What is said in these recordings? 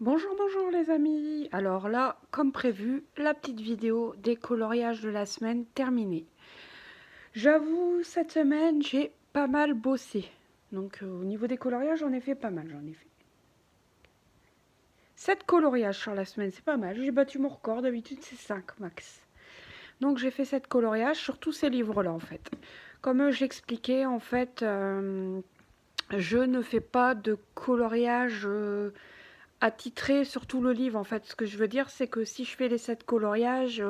Bonjour, bonjour les amis. Alors là, comme prévu, la petite vidéo des coloriages de la semaine terminée. J'avoue, cette semaine, j'ai pas mal bossé. Donc au niveau des coloriages, j'en ai fait pas mal, j'en ai fait. 7 coloriages sur la semaine, c'est pas mal. J'ai battu mon record, d'habitude c'est 5 max. Donc j'ai fait 7 coloriages sur tous ces livres-là en fait. Comme j'expliquais, en fait, je ne fais pas de coloriage attitré sur tout le livre en fait. Ce que je veux dire, c'est que si je fais les 7 coloriages,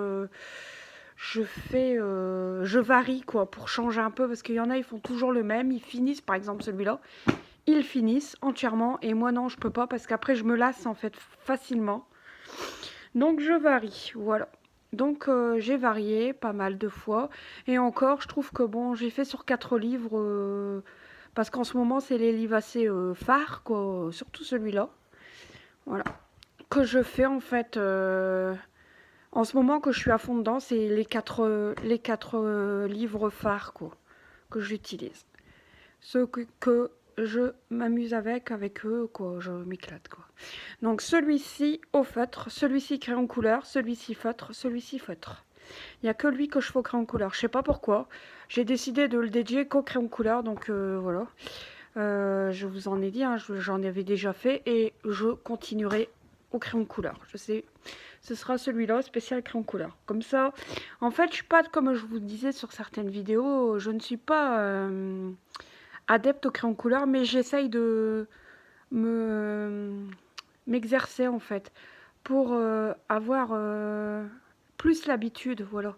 je varie quoi pour changer un peu parce qu'il y en a ils font toujours le même, ils finissent par exemple celui-là, ils finissent entièrement et moi non je peux pas parce qu'après je me lasse en fait facilement. Donc je varie, voilà. Donc j'ai varié pas mal de fois et encore je trouve que bon j'ai fait sur 4 livres parce qu'en ce moment c'est les livres assez phares quoi, surtout celui-là. Voilà. Que je fais en fait en ce moment que je suis à fond dedans, c'est les quatre livres phares quoi, que j'utilise. Ceux que je m'amuse avec eux, quoi, je m'éclate quoi. Donc celui-ci au feutre, celui-ci crayon couleur, celui-ci feutre, celui-ci feutre. Il n'y a que lui que je fais au crayon couleur. Je sais pas pourquoi. J'ai décidé de le dédier qu'au crayon couleur, donc voilà. Je vous en ai dit, hein, j'en avais déjà fait et je continuerai au crayon couleur. Je sais, ce sera celui-là, spécial crayon couleur. Comme ça, en fait, je suis pas, comme je vous disais sur certaines vidéos, je ne suis pas adepte au crayon couleur, mais j'essaye de m'exercer en fait pour avoir plus l'habitude, voilà,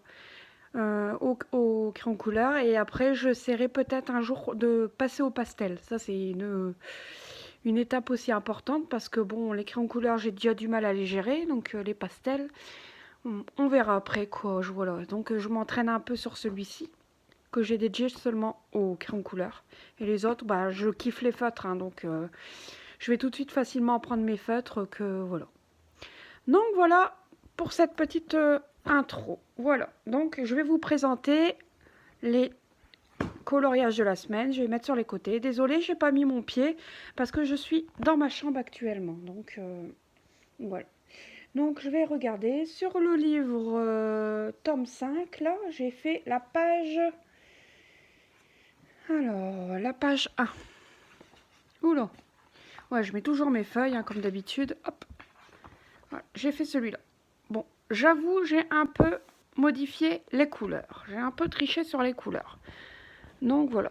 au crayon couleur. Et après, j'essaierai peut-être un jour de passer au pastel. Ça, c'est une étape aussi importante parce que bon, les crayons couleur, j'ai déjà du mal à les gérer, donc les pastels, on verra après quoi. Voilà, donc je m'entraîne un peu sur celui-ci que j'ai dédié seulement au crayon couleur et les autres, bah, je kiffe les feutres, hein, donc je vais tout de suite facilement prendre mes feutres que voilà. Donc voilà pour cette petite intro. Voilà, donc je vais vous présenter les coloriage de la semaine. Je vais mettre sur les côtés. Désolée, j'ai pas mis mon pied parce que je suis dans ma chambre actuellement. Donc voilà. Donc je vais regarder sur le livre tome 5. Là, j'ai fait la page. Alors, la page 1. Oula. Ouais, je mets toujours mes feuilles hein, comme d'habitude. Hop. Voilà, j'ai fait celui-là. Bon, j'avoue, j'ai un peu modifié les couleurs. J'ai un peu triché sur les couleurs. Donc voilà.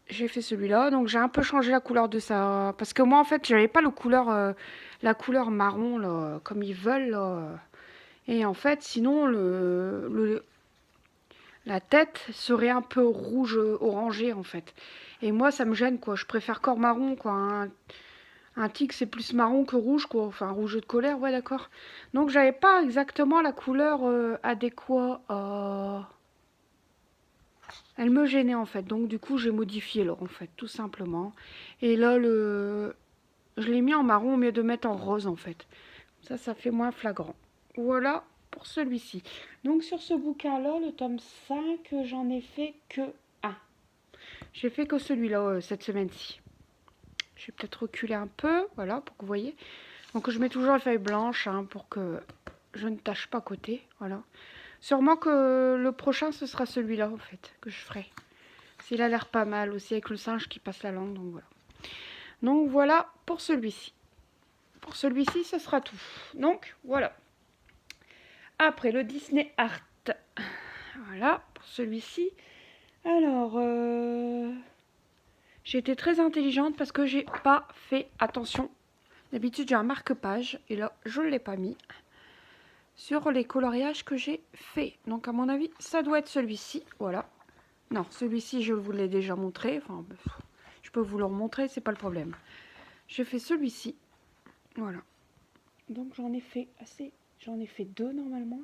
J'ai fait celui-là, donc j'ai un peu changé la couleur de ça. Parce que moi, en fait, j'avais pas la couleur marron, là, comme ils veulent. Là. Et en fait, sinon, la tête serait un peu rouge orangé, en fait. Et moi, ça me gêne, quoi. Je préfère corps marron, quoi. Un tigre, c'est plus marron que rouge, quoi. Enfin, rouge de colère, ouais, d'accord. Donc, j'avais pas exactement la couleur adéquate à... Elle me gênait en fait, donc du coup j'ai modifié là en fait, tout simplement. Et là je l'ai mis en marron au lieu de mettre en rose en fait. Ça fait moins flagrant. Voilà pour celui-ci. Donc sur ce bouquin-là, le tome 5, j'en ai fait que un. J'ai fait que celui-là cette semaine-ci. Je vais peut-être reculer un peu, voilà, pour que vous voyez. Donc je mets toujours la feuille blanche hein, pour que je ne tâche pas à côté, voilà. Sûrement que le prochain, ce sera celui-là, en fait, que je ferai. Il a l'air pas mal aussi avec le singe qui passe la langue, donc voilà. Donc voilà pour celui-ci. Pour celui-ci, ce sera tout. Donc voilà. Après le Disney Art. Voilà pour celui-ci. Alors, j'ai été très intelligente parce que j'ai pas fait attention. D'habitude, j'ai un marque-page et là, je ne l'ai pas mis sur les coloriages que j'ai fait. Donc à mon avis, ça doit être celui-ci. Voilà. Non, celui-ci, je vous l'ai déjà montré. Enfin, je peux vous le remontrer, c'est pas le problème. J'ai fait celui-ci. Voilà. Donc j'en ai fait assez. J'en ai fait deux normalement.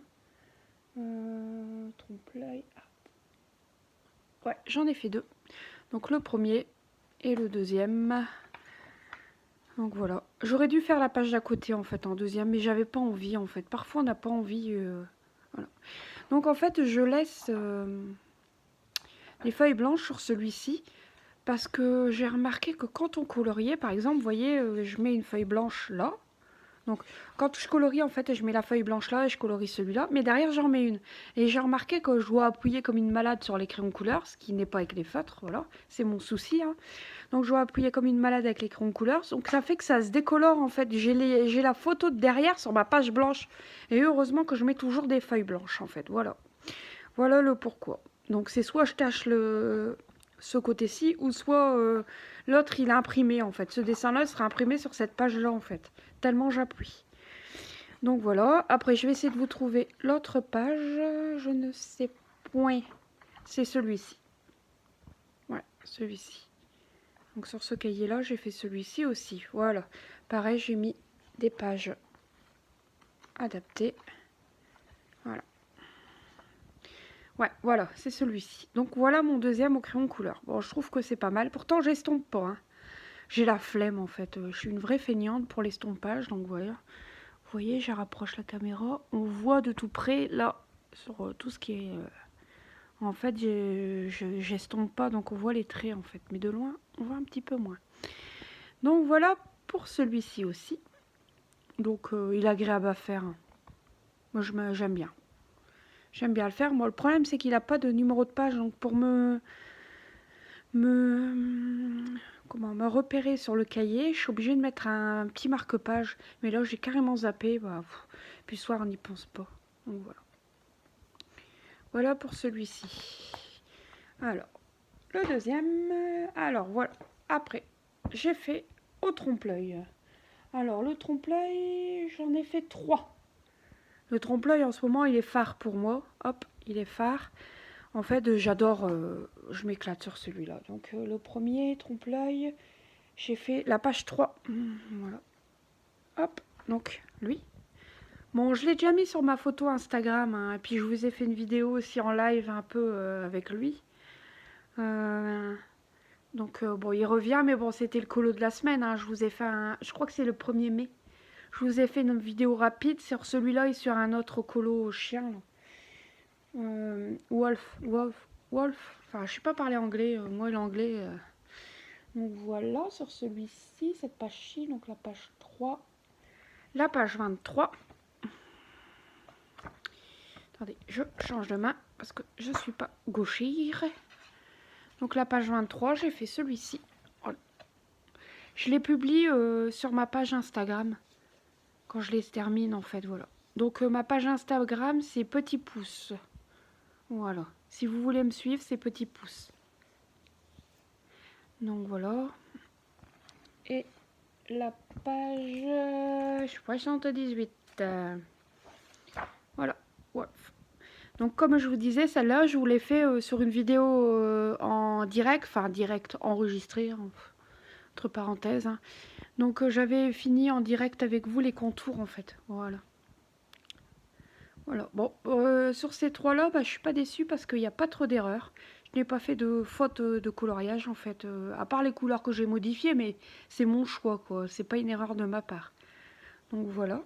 Trompe-l'œil. Ah. Ouais, j'en ai fait deux. Donc le premier et le deuxième. Donc voilà. J'aurais dû faire la page d'à côté en fait en deuxième, mais j'avais pas envie en fait. Parfois on n'a pas envie. Voilà. Donc en fait je laisse les feuilles blanches sur celui-ci. Parce que j'ai remarqué que quand on coloriait, par exemple, vous voyez, je mets une feuille blanche là. Donc quand je colorie en fait, je mets la feuille blanche là et je colorie celui-là, mais derrière j'en mets une. Et j'ai remarqué que je dois appuyer comme une malade sur les crayons couleurs, ce qui n'est pas avec les feutres, voilà, c'est mon souci. Hein. Donc je dois appuyer comme une malade avec les crayons couleurs, donc ça fait que ça se décolore en fait. J'ai la photo de derrière sur ma page blanche, et heureusement que je mets toujours des feuilles blanches en fait, voilà. Voilà le pourquoi. Donc c'est soit je tâche ce côté-ci, ou soit l'autre il est imprimé en fait. Ce dessin-là sera imprimé sur cette page-là en fait, tellement j'appuie. Donc voilà, après je vais essayer de vous trouver l'autre page, je ne sais point, c'est celui-ci. Ouais, celui-ci. Donc sur ce cahier-là, j'ai fait celui-ci aussi, voilà. Pareil, j'ai mis des pages adaptées. Voilà. Ouais, voilà, c'est celui-ci. Donc voilà mon deuxième au crayon couleur. Bon, je trouve que c'est pas mal. Pourtant, j'estompe pas. Hein. J'ai la flemme en fait. Je suis une vraie feignante pour l'estompage. Donc voilà. Vous voyez, je rapproche la caméra. On voit de tout près là sur tout ce qui est. En fait, j'estompe pas, donc on voit les traits en fait. Mais de loin, on voit un petit peu moins. Donc voilà pour celui-ci aussi. Donc il est agréable à faire. Hein. Moi, j'aime bien. J'aime bien le faire. Moi, le problème, c'est qu'il n'a pas de numéro de page. Donc, pour me repérer sur le cahier, je suis obligée de mettre un petit marque-page. Mais là, j'ai carrément zappé. Bah, puis le soir, on n'y pense pas. Donc, voilà. Voilà pour celui-ci. Alors, le deuxième. Alors, voilà. Après, j'ai fait au trompe-l'œil. Alors, le trompe-l'œil, j'en ai fait 3. Le trompe-l'œil, en ce moment, il est phare pour moi. Hop, il est phare. En fait, j'adore, je m'éclate sur celui-là. Donc, le premier trompe-l'œil, j'ai fait la page 3. Voilà. Hop, donc, lui. Bon, je l'ai déjà mis sur ma photo Instagram. Hein, et puis, je vous ai fait une vidéo aussi en live un peu avec lui. Donc, bon, il revient, mais bon, c'était le colo de la semaine. Hein, je vous ai fait je crois que c'est le 1er mai. Je vous ai fait une vidéo rapide sur celui-là et sur un autre colo chien. Wolf. Enfin, je sais pas parler anglais. Moi, l'anglais. Donc voilà, sur celui-ci, cette page-ci, donc la page 3. La page 23. Attendez, je change de main parce que je suis pas gauchère. Donc la page 23, j'ai fait celui-ci. Voilà. Je les publie sur ma page Instagram. Quand je les termine, en fait, voilà. Donc ma page Instagram, c'est Petit Pouce. Voilà. Si vous voulez me suivre, c'est Petit Pouce. Donc voilà. Et la page 78. Voilà. Wolf. Donc comme je vous disais, celle-là, je vous l'ai fait sur une vidéo en direct. Enfin, direct enregistré, entre parenthèses. Hein. Donc j'avais fini en direct avec vous les contours, en fait. Voilà. Voilà, bon, sur ces trois-là, bah, je suis pas déçue parce qu'il n'y a pas trop d'erreurs. Je n'ai pas fait de faute de coloriage en fait, à part les couleurs que j'ai modifiées, mais c'est mon choix quoi, c'est pas une erreur de ma part. Donc voilà.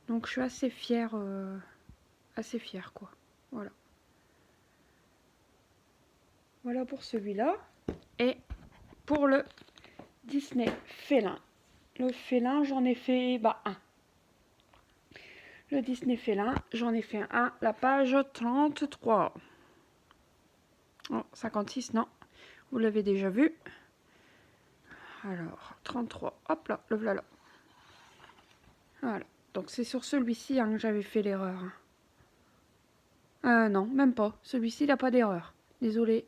Donc je suis assez fière quoi. Voilà. Voilà pour celui-là. Et pour le Disney félin. Le félin, j'en ai fait un. Le Disney félin, j'en ai fait un, la page 33. Oh, 56, non. Vous l'avez déjà vu. Alors, 33. Hop là, le voilà. Voilà. Donc, c'est sur celui-ci hein, que j'avais fait l'erreur. Non, même pas. Celui-ci, il n'a pas d'erreur. Désolé.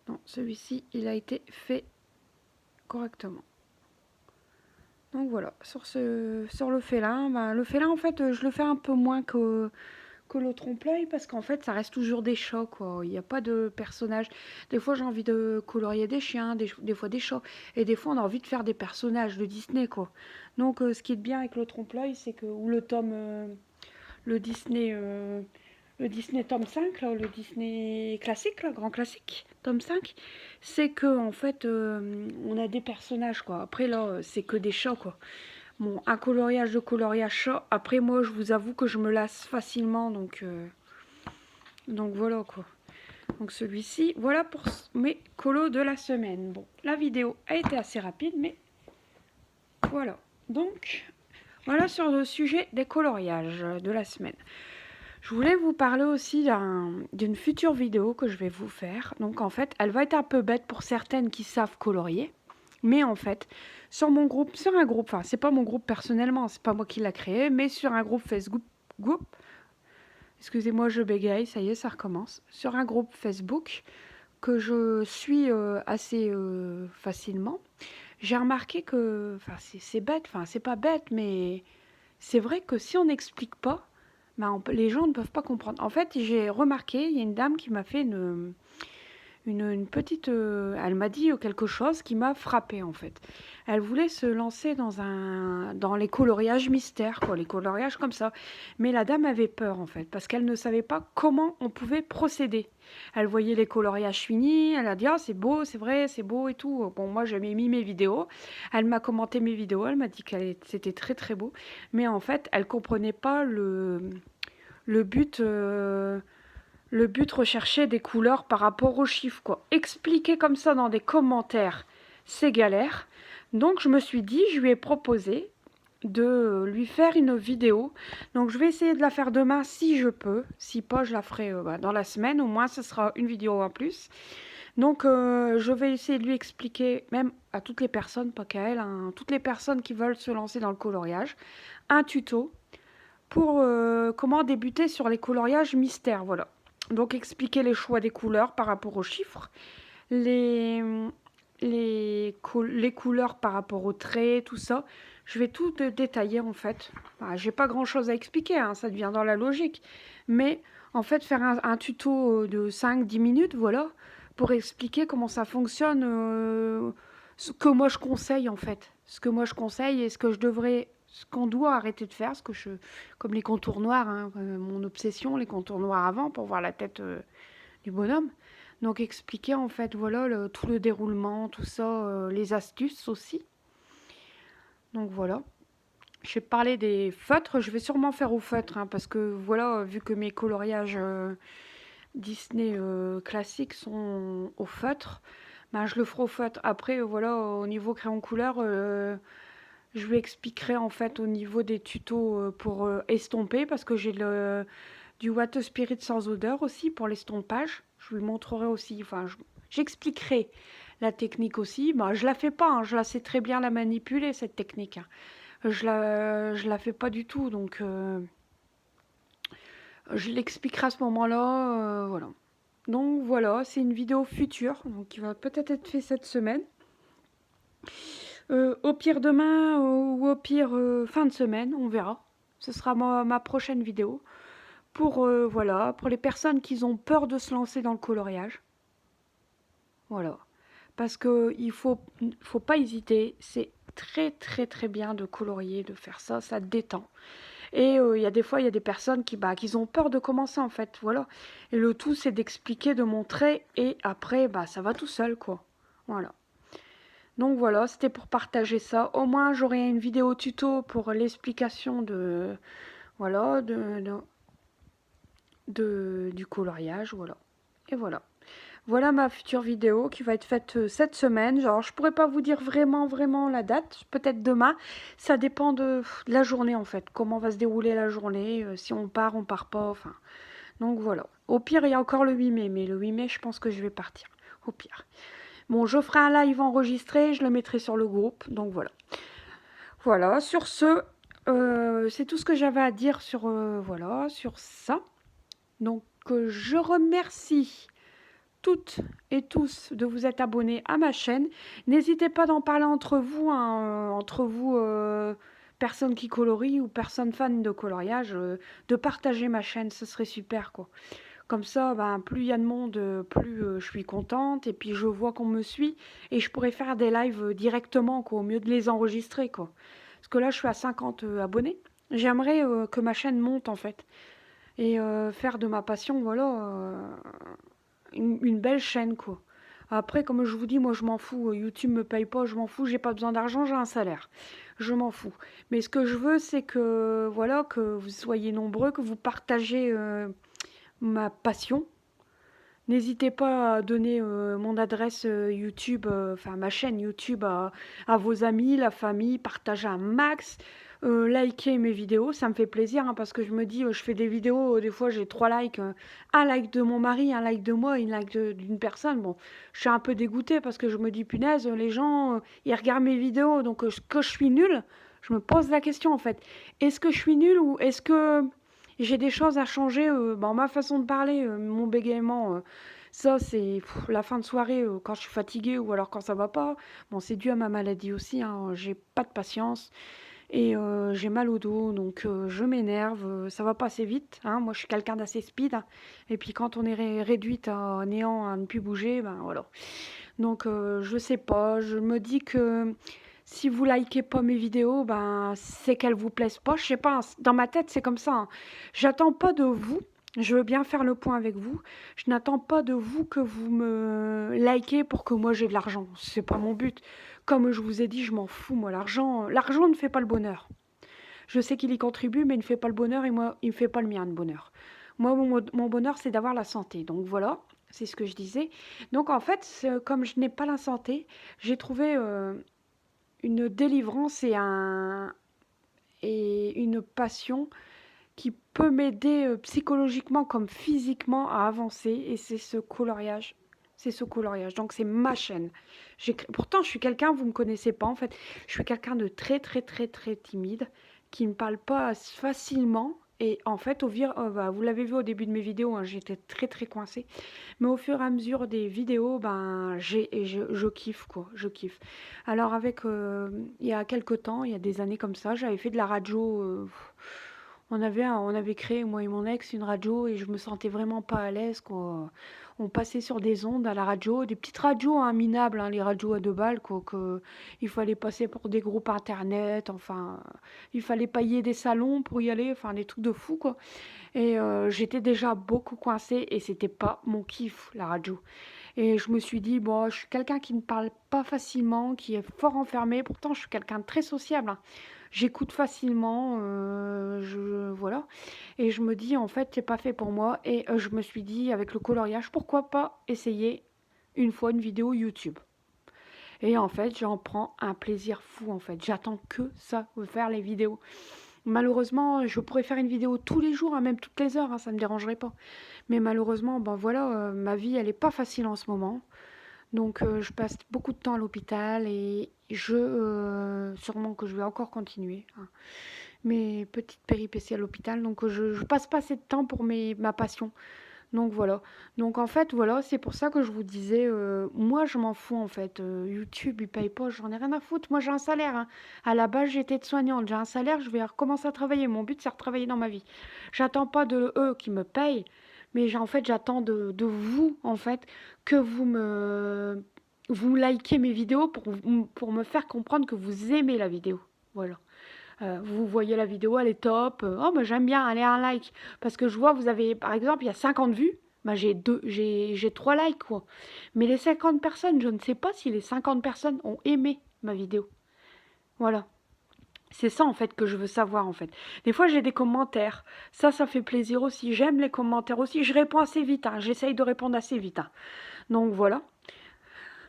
Non, celui-ci, il a été fait correctement. Donc, voilà. Sur le félin, le félin, en fait, je le fais un peu moins que le trompe-l'œil parce qu'en fait ça reste toujours des chats quoi, il n'y a pas de personnages. Des fois j'ai envie de colorier des chiens, des fois des chats, et des fois on a envie de faire des personnages de Disney quoi. Donc ce qui est bien avec le trompe-l'œil c'est que, ou le tome, le Disney tome 5 là, le Disney classique là, grand classique, tome 5, c'est que en fait on a des personnages quoi. Après là c'est que des chats quoi. Bon, un coloriage de coloriage chat. Après, moi, je vous avoue que je me lasse facilement. Donc voilà, quoi. Donc, celui-ci, voilà pour mes colos de la semaine. Bon, la vidéo a été assez rapide, mais voilà. Donc, Voilà sur le sujet des coloriages de la semaine. Je voulais vous parler aussi d'une future vidéo que je vais vous faire. Donc en fait, elle va être un peu bête pour certaines qui savent colorier. Mais en fait, sur mon groupe, sur un groupe, enfin c'est pas mon groupe personnellement, c'est pas moi qui l'a créé, mais sur un groupe Facebook, excusez-moi je bégaye, ça y est ça recommence, sur un groupe Facebook que je suis assez facilement, j'ai remarqué que, enfin c'est bête, enfin c'est pas bête, mais c'est vrai que si on n'explique pas, ben, les gens ne peuvent pas comprendre. En fait, j'ai remarqué, il y a une dame qui m'a fait une petite... elle m'a dit quelque chose qui m'a frappée en fait. Elle voulait se lancer dans les coloriages mystères, quoi, les coloriages comme ça. Mais la dame avait peur en fait, parce qu'elle ne savait pas comment on pouvait procéder. Elle voyait les coloriages finis, elle a dit ah c'est beau, c'est vrai, c'est beau et tout. Bon moi j'avais mis mes vidéos, elle m'a commenté mes vidéos, elle m'a dit que c'était très très beau. Mais en fait elle comprenait pas le but... le but recherché des couleurs par rapport aux chiffres, quoi. Expliquer comme ça dans des commentaires, c'est galère. Donc je me suis dit, je lui ai proposé de lui faire une vidéo. Donc je vais essayer de la faire demain si je peux. Si pas, je la ferai dans la semaine. Au moins, ce sera une vidéo en plus. Donc je vais essayer de lui expliquer, même à toutes les personnes, pas qu'à elle, hein, toutes les personnes qui veulent se lancer dans le coloriage, un tuto pour comment débuter sur les coloriages mystères, voilà. Donc expliquer les choix des couleurs par rapport aux chiffres, les, les couleurs par rapport aux traits, tout ça. Je vais tout détailler en fait. Enfin, j'ai pas grand chose à expliquer, hein, ça devient dans la logique. Mais en fait, faire un tuto de 5-10 minutes, voilà, pour expliquer comment ça fonctionne, ce que moi je conseille en fait. Ce que moi je conseille et ce que je devrais, ce qu'on doit arrêter de faire, comme les contours noirs, hein, mon obsession, les contours noirs avant pour voir la tête du bonhomme. Donc expliquer en fait voilà tout le déroulement, tout ça, les astuces aussi. Donc voilà. Je vais parler des feutres, je vais sûrement faire au feutre hein, parce que voilà, vu que mes coloriages Disney classiques sont au feutre, ben, je le ferai au feutre. Après voilà, au niveau crayon couleur, je lui expliquerai en fait au niveau des tutos pour estomper parce que j'ai du Water Spirit sans odeur aussi pour l'estompage. Je lui montrerai aussi, enfin j'expliquerai la technique aussi. Bah, je la fais pas, hein, je la sais très bien la manipuler cette technique. Hein. Je la fais pas du tout, donc je l'expliquerai à ce moment-là. Voilà. Donc voilà, c'est une vidéo future, donc qui va peut-être être faite cette semaine. Au pire demain ou au pire fin de semaine, on verra. Ce sera ma prochaine vidéo. Voilà, pour les personnes qui ont peur de se lancer dans le coloriage. Voilà. Parce qu'il faut pas hésiter. C'est très très très bien de colorier, de faire ça. Ça détend. Et il y a des fois, il y a des personnes qui ont peur de commencer en fait. Voilà. Et le tout, c'est d'expliquer, de montrer. Et après, ça va tout seul quoi. Voilà. Donc voilà, c'était pour partager ça. Au moins, j'aurai une vidéo tuto pour l'explication de... Voilà, du coloriage, voilà. Et voilà. Voilà ma future vidéo qui va être faite cette semaine. Genre, je pourrais pas vous dire vraiment la date, peut-être demain. Ça dépend de la journée en fait, comment va se dérouler la journée, si on part pas, enfin. Donc voilà. Au pire, il y a encore le 8 mai, mais le 8 mai, je pense que je vais partir. Au pire. Bon, je ferai un live enregistré, je le mettrai sur le groupe, donc voilà. Voilà, sur ce, c'est tout ce que j'avais à dire sur, voilà, sur ça. Donc, je remercie toutes et tous de vous être abonnés à ma chaîne. N'hésitez pas d'en parler entre vous, hein, personnes qui colorient ou personnes fans de coloriage, de partager ma chaîne, ce serait super quoi. Comme ça, plus il y a de monde, plus je suis contente et puis je vois qu'on me suit et je pourrais faire des lives directement quoi, au mieux de les enregistrer quoi. Parce que là, je suis à 50 abonnés. J'aimerais que ma chaîne monte en fait et faire de ma passion, voilà, une belle chaîne quoi. Après, comme je vous dis, moi je m'en fous. YouTube me paye pas, je m'en fous. J'ai pas besoin d'argent, j'ai un salaire. Je m'en fous. Mais ce que je veux, c'est que voilà, que vous soyez nombreux, que vous partagez ma passion N'hésitez pas à donner mon adresse YouTube, enfin ma chaîne YouTube à vos amis, la famille, partagez un max, likez mes vidéos, ça me fait plaisir hein, parce que je me dis, je fais des vidéos, des fois j'ai 3 likes, un like de mon mari, un like de moi, une like d'une personne. Bon, je suis un peu dégoûtée parce que je me dis, punaise, les gens, ils regardent mes vidéos, donc que je suis nulle, je me pose la question en fait. Est-ce que je suis nulle ou est-ce que j'ai des choses à changer, ma façon de parler, mon bégaiement, ça c'est la fin de soirée, quand je suis fatiguée ou alors quand ça va pas. Bon, c'est dû à ma maladie aussi, hein, j'ai pas de patience et j'ai mal au dos, donc je m'énerve, ça va pas assez vite, hein. Moi, je suis quelqu'un d'assez speed, hein, et puis quand on est réduite à néant, à ne plus bouger, ben voilà. Donc je sais pas, je me dis que si vous likez pas mes vidéos, ben c'est qu'elles vous plaisent pas. Je sais pas, hein, dans ma tête c'est comme ça, hein. J'attends pas de vous. Je veux bien faire le point avec vous. Je n'attends pas de vous que vous me likez pour que moi j'ai de l'argent. C'est pas mon but. Comme je vous ai dit, je m'en fous moi. L'argent ne fait pas le bonheur. Je sais qu'il y contribue, mais il ne fait pas le bonheur et moi, il ne fait pas le mien de bonheur. Moi, mon bonheur, c'est d'avoir la santé. Donc voilà, c'est ce que je disais. Donc en fait, comme je n'ai pas la santé, j'ai trouvé une délivrance et une passion qui peut m'aider psychologiquement comme physiquement à avancer. Et c'est ce coloriage. C'est ce coloriage. Donc c'est ma chaîne. Pourtant, je suis quelqu'un, vous ne me connaissez pas en fait. Je suis quelqu'un de très très très très timide, qui ne parle pas facilement. Et en fait, vous l'avez vu au début de mes vidéos, hein, j'étais très très coincée. Mais au fur et à mesure des vidéos, ben, je kiffe quoi, je kiffe. Alors il y a quelques temps, il y a des années comme ça, j'avais fait de la radio. On avait créé, moi et mon ex, une radio et je me sentais vraiment pas à l'aise, quoi. On passait sur des ondes à la radio, des petites radios hein, minables, hein, les radios à 2 balles, quoi, il fallait passer pour des groupes internet, enfin, il fallait payer des salons pour y aller, enfin, des trucs de fou, quoi. Et j'étais déjà beaucoup coincée et c'était pas mon kiff, la radio. Et je me suis dit, bon, je suis quelqu'un qui ne parle pas facilement, qui est fort enfermé. Pourtant, je suis quelqu'un de très sociable, hein. J'écoute facilement, voilà. Et je me dis, en fait, c'est pas fait pour moi. Et je me suis dit, avec le coloriage, pourquoi pas essayer une fois une vidéo YouTube. Et en fait, j'en prends un plaisir fou, en fait. J'attends que ça, de faire les vidéos. Malheureusement, je pourrais faire une vidéo tous les jours, hein, même toutes les heures, hein, ça ne me dérangerait pas. Mais malheureusement, ben voilà, ma vie, elle n'est pas facile en ce moment. Donc, je passe beaucoup de temps à l'hôpital et sûrement que je vais encore continuer hein, mes petites péripéties à l'hôpital. Donc, je passe pas assez de temps pour ma passion. Donc voilà. Donc en fait, voilà, c'est pour ça que je vous disais, moi je m'en fous en fait. YouTube, il paye pas, j'en ai rien à foutre. Moi j'ai un salaire, hein. À la base, j'étais soignante, j'ai un salaire, je vais recommencer à travailler. Mon but, c'est de retravailler dans ma vie. J'attends pas de eux qui me payent, mais en fait, j'attends de vous, en fait, que vous likez mes vidéos pour me faire comprendre que vous aimez la vidéo. Voilà. Vous voyez la vidéo, elle est top. Oh, bah, j'aime bien, allez, un like. Parce que je vois, vous avez, par exemple, il y a 50 vues. Bah, j'ai 3 likes, quoi. Mais les 50 personnes, je ne sais pas si les 50 personnes ont aimé ma vidéo. Voilà. C'est ça, en fait, que je veux savoir, en fait. Des fois, j'ai des commentaires. Ça fait plaisir aussi. J'aime les commentaires aussi. Je réponds assez vite, hein. J'essaye de répondre assez vite, hein. Donc, voilà.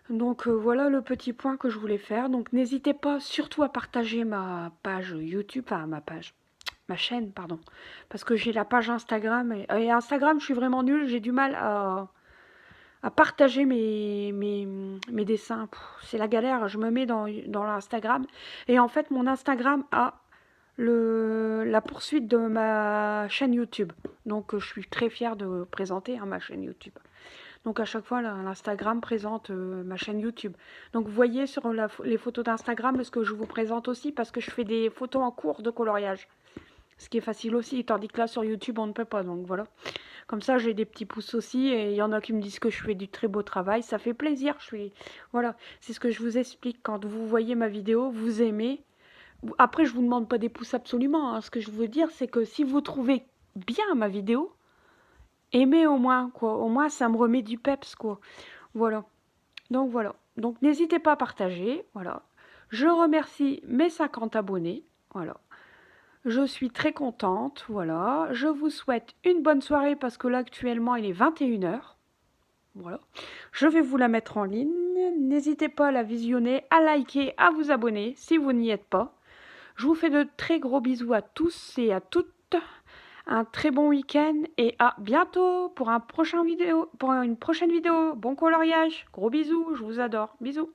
Donc voilà le petit point que je voulais faire. Donc n'hésitez pas surtout à partager ma page YouTube, enfin ma chaîne, pardon. Parce que j'ai la page Instagram. Et Instagram, je suis vraiment nulle. J'ai du mal à partager mes dessins. C'est la galère. Je me mets dans l'Instagram. Et en fait, mon Instagram a la poursuite de ma chaîne YouTube. Donc je suis très fière de présenter hein, ma chaîne YouTube. Donc à chaque fois, l'Instagram présente ma chaîne YouTube. Donc vous voyez sur les photos d'Instagram ce que je vous présente aussi parce que je fais des photos en cours de coloriage. Ce qui est facile aussi, tandis que là sur YouTube on ne peut pas. Donc voilà. Comme ça j'ai des petits pouces aussi et il y en a qui me disent que je fais du très beau travail. Ça fait plaisir. Voilà, c'est ce que je vous explique. Quand vous voyez ma vidéo, vous aimez. Après je vous demande pas des pouces absolument, hein. Ce que je veux dire c'est que si vous trouvez bien ma vidéo, aimez au moins, quoi. Au moins, ça me remet du peps, quoi. Voilà. Donc, voilà. Donc, n'hésitez pas à partager. Voilà. Je remercie mes 50 abonnés. Voilà. Je suis très contente. Voilà. Je vous souhaite une bonne soirée parce que là, actuellement, il est 21 h. Voilà. Je vais vous la mettre en ligne. N'hésitez pas à la visionner, à liker, à vous abonner si vous n'y êtes pas. Je vous fais de très gros bisous à tous et à toutes. Un très bon week-end et à bientôt pour une prochaine vidéo. Bon coloriage. Gros bisous, je vous adore. Bisous.